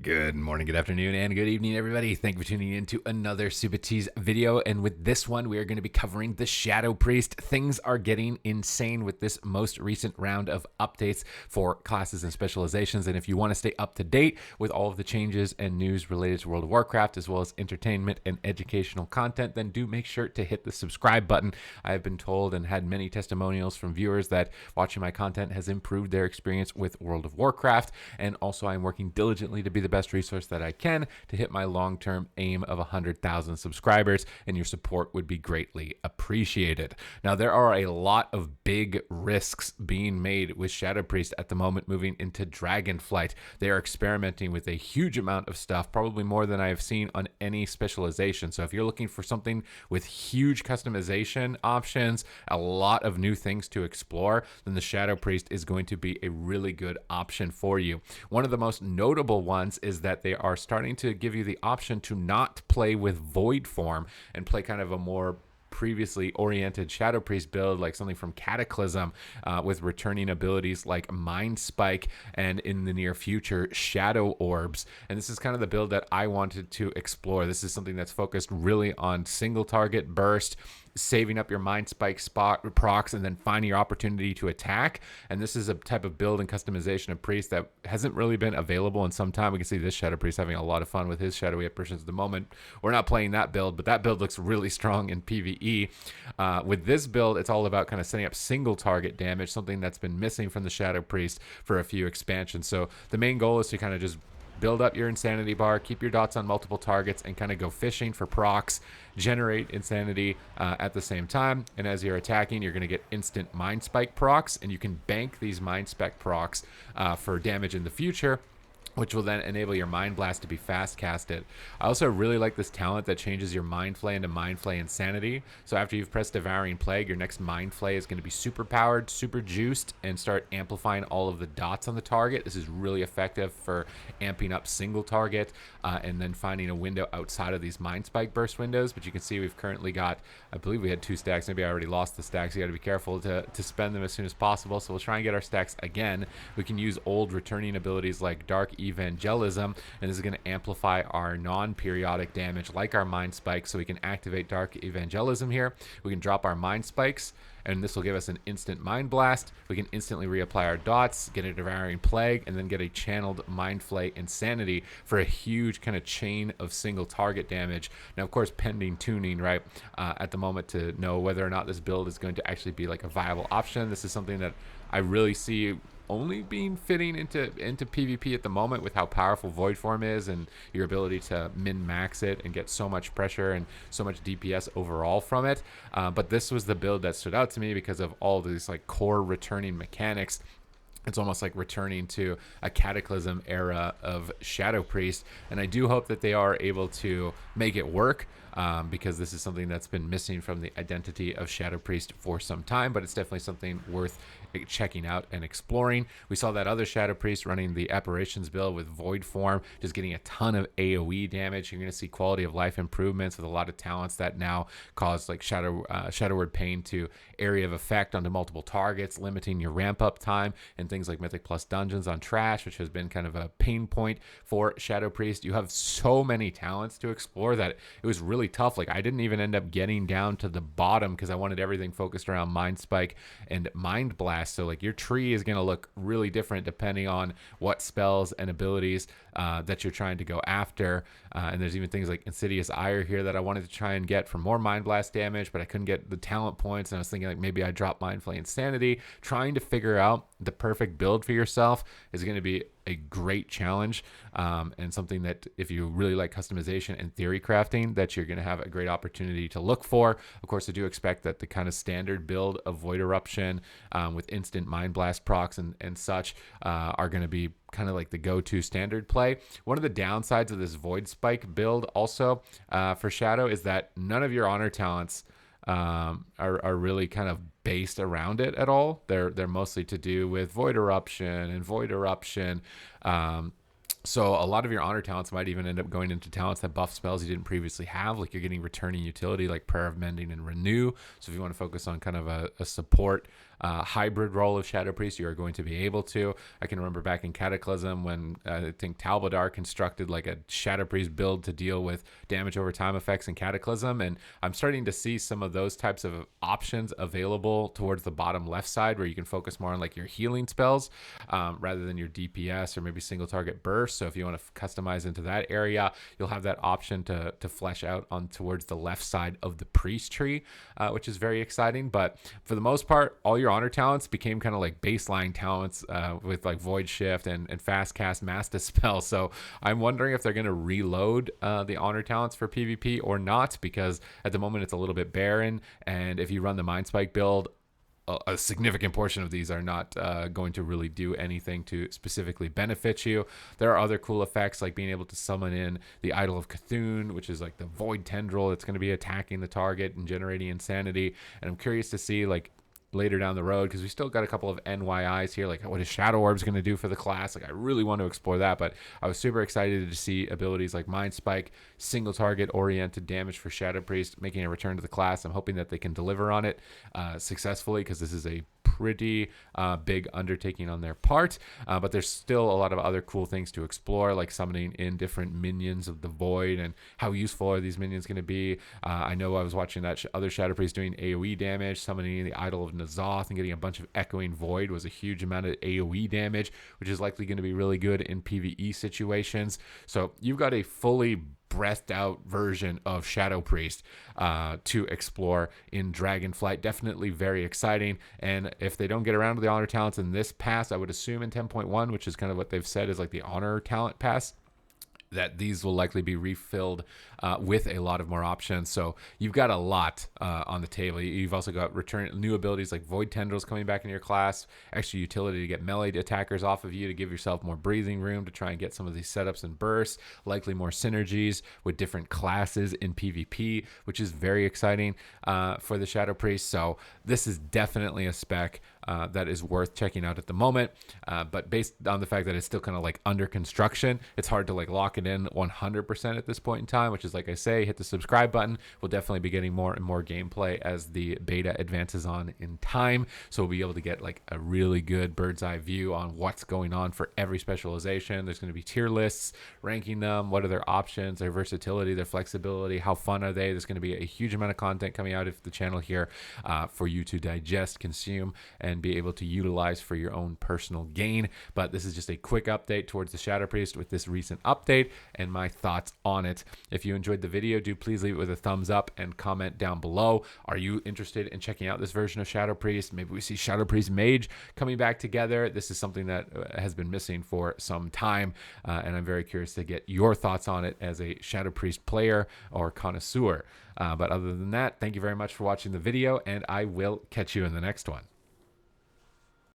Good morning, good afternoon, and good evening, everybody. Thank you for tuning in to another Supatease video. And with this one, we are going to be covering the Shadow Priest. Things are getting insane with this most recent round of updates for classes and specializations. And if you want to stay up to date with all of the changes and news related to World of Warcraft, as well as entertainment and educational content, then do make sure to hit the subscribe button. I have been told and had many testimonials from viewers that watching my content has improved their experience with World of Warcraft. And also, I'm working diligently to be the best resource that I can to hit my long-term aim of 100,000 subscribers, and your support would be greatly appreciated. Now, there are a lot of big risks being made with Shadow Priest at the moment moving into Dragonflight. They are experimenting with a huge amount of stuff, probably more than I have seen on any specialization. So if you're looking for something with huge customization options, a lot of new things to explore, then the Shadow Priest is going to be a really good option for you. One of the most notable ones is that they are starting to give you the option to not play with Void form and play kind of a more previously oriented Shadow Priest build, like something from Cataclysm, with returning abilities like Mind Spike and in the near future Shadow Orbs. And this is kind of the build that I wanted to explore. This is something that's focused really on single target burst, saving up your Mind Spike spot procs, and then finding your opportunity to attack. And this is a type of build and customization of Priest that hasn't really been available in some time. We can see this Shadow Priest having a lot of fun with his shadowy apparitions at the moment. We're not playing that build, but that build looks really strong in PvE. With this build, it's all about kind of setting up single target damage, something that's been missing from the Shadow Priest for a few expansions. So the main goal is to kind of just build up your insanity bar, keep your dots on multiple targets, and kind of go fishing for procs, generate insanity at the same time. And as you're attacking, you're going to get instant Mind Spike procs, and you can bank these Mind Spike procs for damage in the future, which will then enable your Mind Blast to be fast casted. I also really like this talent that changes your Mind Flay into Mind Flay Insanity. So after you've pressed Devouring Plague, your next Mind Flay is going to be super powered, super juiced, and start amplifying all of the dots on the target. This is really effective for amping up single target and then finding a window outside of these Mind Spike burst windows. But you can see we've currently got, I believe we had 2 stacks. Maybe I already lost the stacks. You got to be careful to spend them as soon as possible. So we'll try and get our stacks again. We can use old returning abilities like Dark Evangelism, and this is going to amplify our non-periodic damage like our Mind Spike. So we can activate Dark Evangelism here. We can drop our Mind Spikes, and this will give us an instant Mind Blast. We can instantly reapply our dots, get a Devouring Plague, and then get a channeled Mind Flay Insanity for a huge kind of chain of single target damage. Now, of course, pending tuning, right, at the moment to know whether or not this build is going to actually be like a viable option. This is something that I really see only being fitting into PvP at the moment with how powerful Void Form is and your ability to min-max it and get so much pressure and so much DPS overall from it. But this was the build that stood out to me because of all these like core returning mechanics. It's almost like returning to a Cataclysm era of Shadow Priest, and I do hope that they are able to make it work, because this is something that's been missing from the identity of Shadow Priest for some time, but it's definitely something worth checking out and exploring. We saw that other Shadow Priest running the Apparitions build with Void Form, just getting a ton of AoE damage. You're going to see quality of life improvements with a lot of talents that now cause like Shadowward Pain to area of effect onto multiple targets, limiting your ramp up time, and things like Mythic Plus Dungeons on Trash, which has been kind of a pain point for Shadow Priest. You have so many talents to explore that it was really tough. Like I didn't even end up getting down to the bottom because I wanted everything focused around Mind Spike and Mind Blast. So like your tree is going to look really different depending on what spells and abilities that you're trying to go after. And there's even things like Insidious Ire here that I wanted to try and get for more Mind Blast damage, but I couldn't get the talent points. And I was thinking like maybe I drop Mind Flay Insanity. Trying to figure out the perfect build for yourself is going to be a great challenge, and something that if you really like customization and theory crafting, that you're going to have a great opportunity to look for. Of course, I do expect that the kind of standard build of Void Eruption with instant Mind Blast procs and such are going to be kind of like the go-to standard play. One of the downsides of this Void Spike build also for Shadow is that none of your honor talents are really kind of based around it at all. They're mostly to do with Void Eruption and Void Eruption. So a lot of your honor talents might even end up going into talents that buff spells you didn't previously have, like you're getting returning utility like Prayer of Mending and Renew. So if you want to focus on kind of a support hybrid role of Shadow Priest, you are going to be able to. I can remember back in Cataclysm when I think Talbadar constructed like a Shadow Priest build to deal with damage over time effects in Cataclysm, and I'm starting to see some of those types of options available towards the bottom left side, where you can focus more on like your healing spells rather than your DPS or maybe single target burst. So if you want to customize into that area, you'll have that option to flesh out on towards the left side of the priest tree, which is very exciting. But for the most part, all your honor talents became kind of like baseline talents with like Void Shift and Fast Cast Mass Dispel. So I'm wondering if they're going to reload the honor talents for PvP or not, because at the moment it's a little bit barren. And if you run the Mind Spike build, a significant portion of these are not going to really do anything to specifically benefit you. There are other cool effects like being able to summon in the Idol of Cthulhu, which is like the Void Tendril that's going to be attacking the target and generating insanity. And I'm curious to see like later down the road, because we still got a couple of NYIs here, like what is Shadow Orbs going to do for the class. Like I really want to explore that, but I was super excited to see abilities like Mind Spike, single target oriented damage for Shadow Priest making a return to the class. I'm hoping that they can deliver on it successfully, because this is a pretty big undertaking on their part, but there's still a lot of other cool things to explore, like summoning in different minions of the Void, and how useful are these minions going to be. I know I was watching that other Shadow Priest doing AoE damage, summoning the Idol of N'Zoth and getting a bunch of Echoing Void was a huge amount of AoE damage, which is likely going to be really good in PvE situations. So you've got a fully breathed out version of Shadow Priest to explore in Dragonflight. Definitely very exciting. And if they don't get around to the honor talents in this pass, I would assume in 10.1, which is kind of what they've said is like the honor talent pass, that these will likely be refilled with a lot of more options. So you've got a lot on the table. You've also got new abilities like Void Tendrils coming back in your class, extra utility to get melee attackers off of you to give yourself more breathing room to try and get some of these setups and bursts, likely more synergies with different classes in PvP, which is very exciting for the Shadow Priest. So this is definitely a spec that is worth checking out at the moment, but based on the fact that it's still kind of like under construction, it's hard to like lock it in 100% at this point in time, which is, like I say, hit the subscribe button. We'll definitely be getting more and more gameplay as the beta advances on in time, so we'll be able to get like a really good bird's eye view on what's going on for every specialization. There's going to be tier lists ranking them, what are their options, their versatility, their flexibility, how fun are they. There's going to be a huge amount of content coming out of the channel here for you to digest, consume, and be able to utilize for your own personal gain. But this is just a quick update towards the Shadow Priest with this recent update and my thoughts on it. If you enjoyed the video, do please leave it with a thumbs up and comment down below. Are you interested in checking out this version of Shadow Priest? Maybe we see Shadow Priest Mage coming back together. This is something that has been missing for some time, and I'm very curious to get your thoughts on it as a Shadow Priest player or connoisseur. But other than that, thank you very much for watching the video, and I will catch you in the next one.